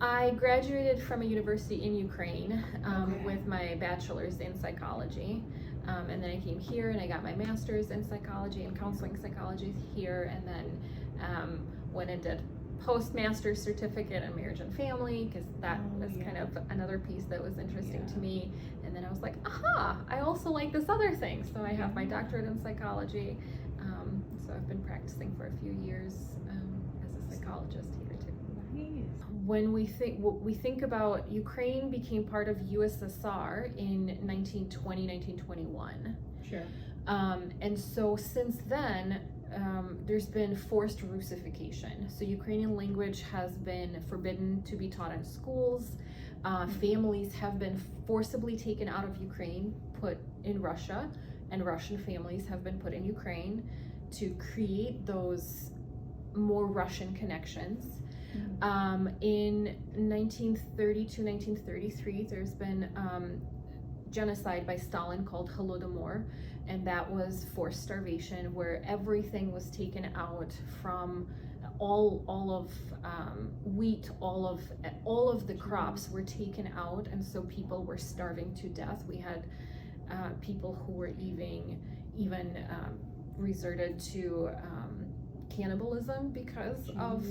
I graduated from a university in Ukraine Okay. with my bachelor's in psychology. And then I came here and I got my master's in psychology and counseling psychology here, and then went and did postmaster's certificate in marriage and family, because that was kind of another piece that was interesting to me. And then I was like, aha, I also like this other thing. So I have my doctorate in psychology. So I've been practicing for a few years as a psychologist here too. When we think about Ukraine became part of USSR in 1920, 1921. Sure. And so since then, there's been forced Russification. So Ukrainian language has been forbidden to be taught in schools. Families have been forcibly taken out of Ukraine, put in Russia, and Russian families have been put in Ukraine to create those more Russian connections. In 1932, 1933, there's been genocide by Stalin called Holodomor, and that was forced starvation, where everything was taken out from all of wheat, all of the crops were taken out, and so people were starving to death. We had people who were even resorted to cannibalism because of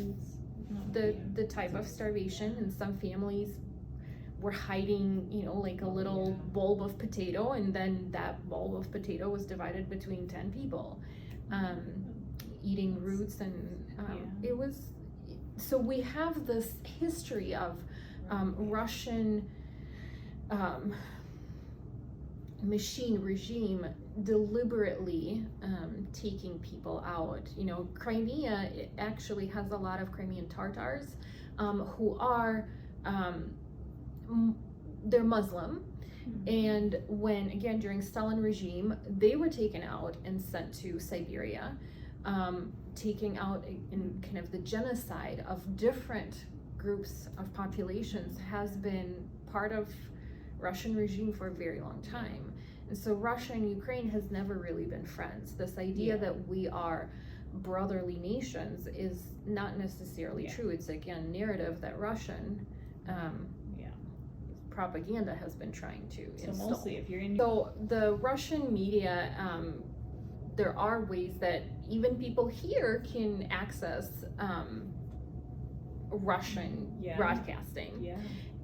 the type of starvation. And some families were hiding, like a little bulb of potato, and then that bulb of potato was divided between 10 people, eating roots, and it was, so we have this history of Russian machine regime deliberately taking people out. Crimea actually has a lot of Crimean Tatars who are they're Muslim, and when, again, during Stalin regime, they were taken out and sent to Siberia, taking out in kind of the genocide of different groups of populations has been part of Russian regime for a very long time. And so Russia and Ukraine has never really been friends. This idea that we are brotherly nations is not necessarily true. It's, again, narrative that Russian propaganda has been trying to instill. So mostly if you're in... So the Russian media, there are ways that even people here can access Russian broadcasting.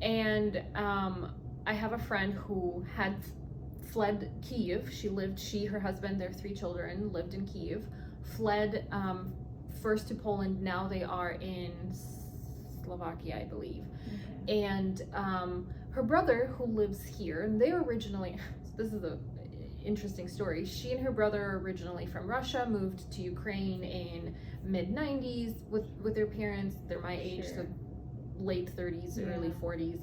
And I have a friend who had fled Kyiv. She, her husband, their 3 children lived in Kyiv, fled first to Poland, now they are in Slovakia, I believe. And her brother, who lives here, and they were originally, this is a interesting story, she and her brother are originally from Russia, moved to Ukraine in mid-90s with their parents. They're my age, so late 30s, early 40s.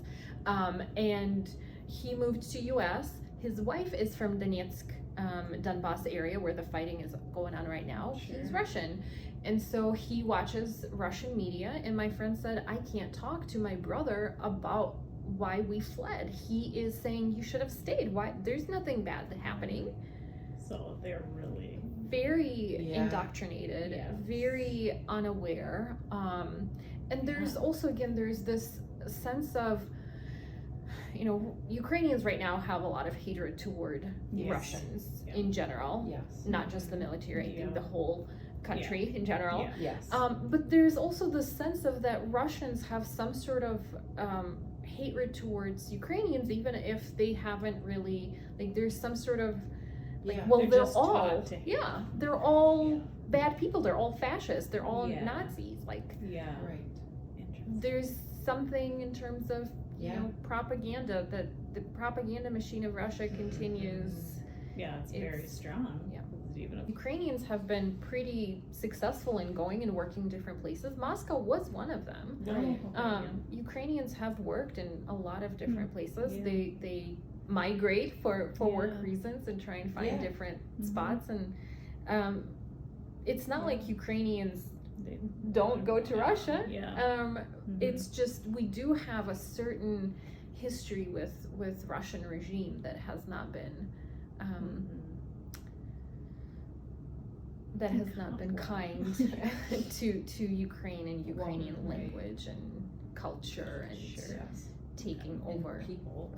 And he moved to US. His wife is from Donetsk, Donbass area, where the fighting is going on right now. He's Russian. And so he watches Russian media, and my friend said, I can't talk to my brother about why we fled. He is saying you should have stayed. Why? There's nothing bad happening. So they're really very indoctrinated, very unaware. And there's also, again, there's this sense of, Ukrainians right now have a lot of hatred toward Russians in general, not just the military, I think the whole country in general. But there's also the sense of that Russians have some sort of hatred towards Ukrainians, even if they haven't really, like, there's some sort of, like, well, they're all, they're all bad people, they're all fascists, they're all Nazis, like, there's something in terms of, propaganda, that the propaganda machine of Russia continues. It's very strong. Ukrainians have been pretty successful in going and working different places. Moscow was one of them. Ukrainians have worked in a lot of different places. They migrate for work reasons and try and find different spots. And it's not like Ukrainians don't go to Russia. It's just, we do have a certain history with Russian regime that has not been kind to Ukraine and Ukrainian language and culture and Sure. taking And over people.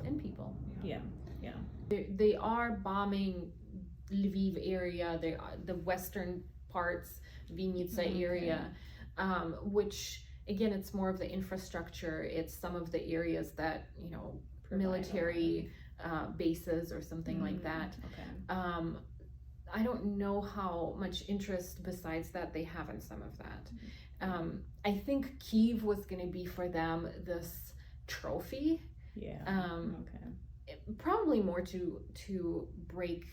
Yeah. They are bombing Lviv area, the western parts, Vinnytsia Okay. area, which again, it's more of the infrastructure. It's some of the areas that, military bases or something like that. Okay. I don't know how much interest besides that they have in some of that. I think Kyiv was going to be for them this trophy. Yeah. Okay. Probably more to break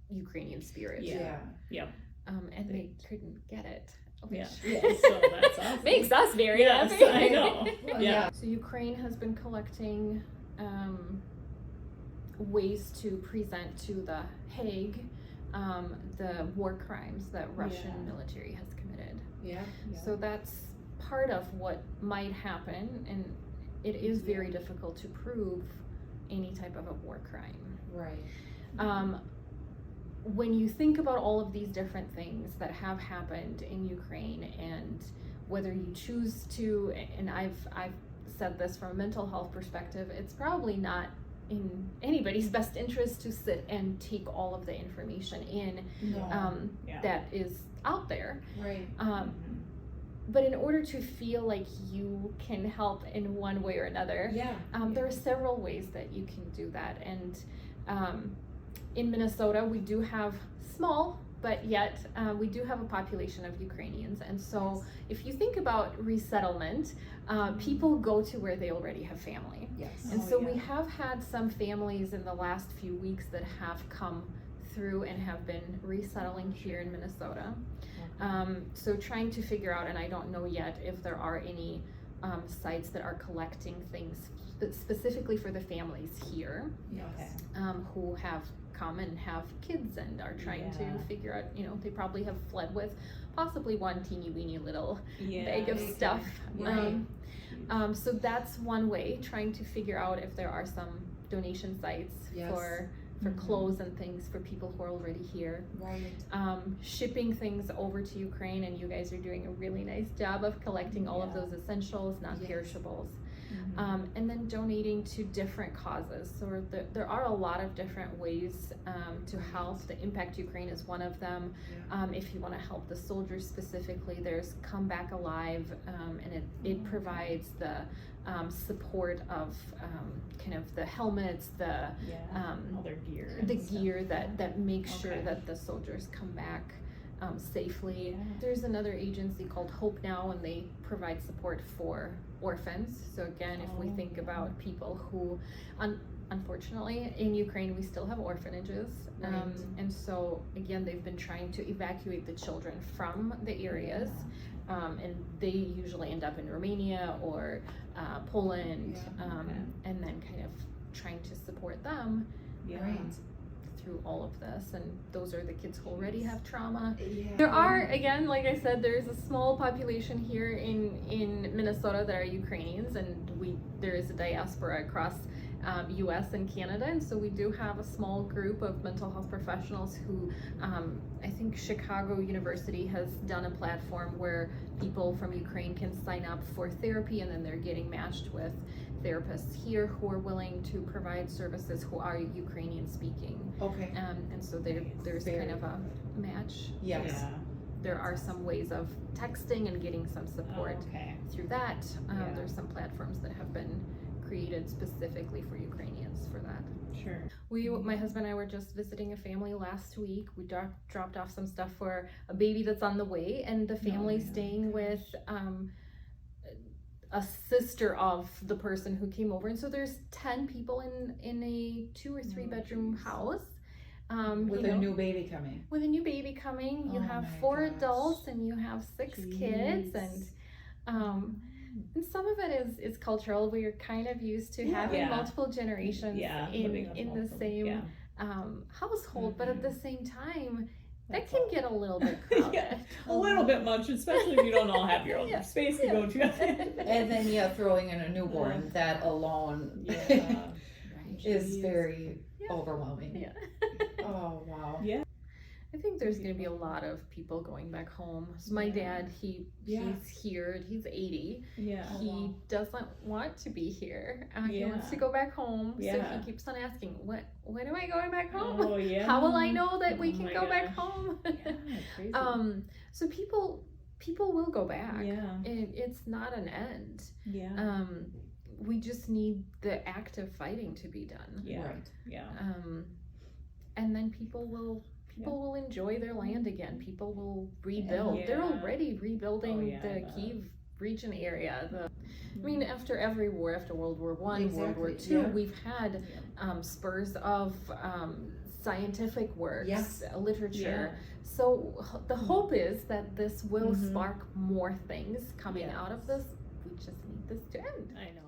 Ukrainian spirit. Yeah. And they couldn't get it. Yeah. Which So that's awesome. makes us very Yes, happy. I know. Yeah. So Ukraine has been collecting ways to present to the Hague the war crimes that Russian military has committed. Yeah. So that's part of what might happen, and it is very difficult to prove any type of a war crime. Right. When you think about all of these different things that have happened in Ukraine, and whether you choose to, and I've said this from a mental health perspective, it's probably not in anybody's best interest to sit and take all of the information in that is out there. Right. But in order to feel like you can help in one way or another, there are several ways that you can do that. And in Minnesota, we do have small, but yet we do have a population of Ukrainians. And so if you think about resettlement, people go to where they already have family. Yes. And so we have had some families in the last few weeks that have come through and have been resettling here in Minnesota. So trying to figure out, and I don't know yet if there are any sites that are collecting things specifically for the families here who have come and have kids and are trying to figure out, they probably have fled with possibly one teeny weeny little bag of stuff. So that's one way, trying to figure out if there are some donation sites for clothes and things for people who are already here. Right. Shipping things over to Ukraine, and you guys are doing a really nice job of collecting all of those essentials, non-perishables. And then donating to different causes. So there are a lot of different ways to help. The Impact Ukraine is one of them. If you want to help the soldiers specifically, there's Come Back Alive, and it provides the support of kind of the helmets, all their gear. The gear that makes sure that the soldiers come back safely. There's another agency called Hope Now, and they provide support for orphans. So again, if we think about people who, unfortunately, in Ukraine we still have orphanages, and so again they've been trying to evacuate the children from the areas, and they usually end up in Romania or Poland, and then kind of trying to support them. Through all of this, and those are the kids who already have trauma. There are, again, like I said, there's a small population here in Minnesota that are Ukrainians, and there is a diaspora across US and Canada, and so we do have a small group of mental health professionals who I think Chicago University has done a platform where people from Ukraine can sign up for therapy, and then they're getting matched with therapists here who are willing to provide services who are Ukrainian speaking. And so there's kind of a match. There are some ways of texting and getting some support through that. There's some platforms that have been created specifically for Ukrainians for that. Sure. My husband and I were just visiting a family last week. We dropped off some stuff for a baby that's on the way, and the family staying with a sister of the person who came over, and so there's 10 people in a 2 or 3 bedroom house. With a new baby coming. With a new baby coming, you have 4 adults and you have 6 kids, and some of it is cultural. We're kind of used to having multiple generations in the same household, but at the same time, that can get a little bit crowded. A little bit much, especially if you don't all have your own space to go to. And then throwing in a newborn, that alone is very overwhelming. Oh wow. I think there's going to be a lot of people going back home. So my dad, he's here. He's 80. Yeah. He doesn't want to be here. He wants to go back home. So he keeps on asking, when am I going back home? Oh, yeah. How will I know that we can go back home? Crazy. So people will go back. Yeah. It's not an end. Yeah. We just need the active fighting to be done. Yeah. Right. Yeah. And then people will enjoy their land again. People will rebuild. They're already rebuilding the Kyiv region area. I mean, after every war, after World War I, World War II, we've had spurs of scientific works, literature. So the hope is that this will spark more things coming out of this. We just need this to end. I know.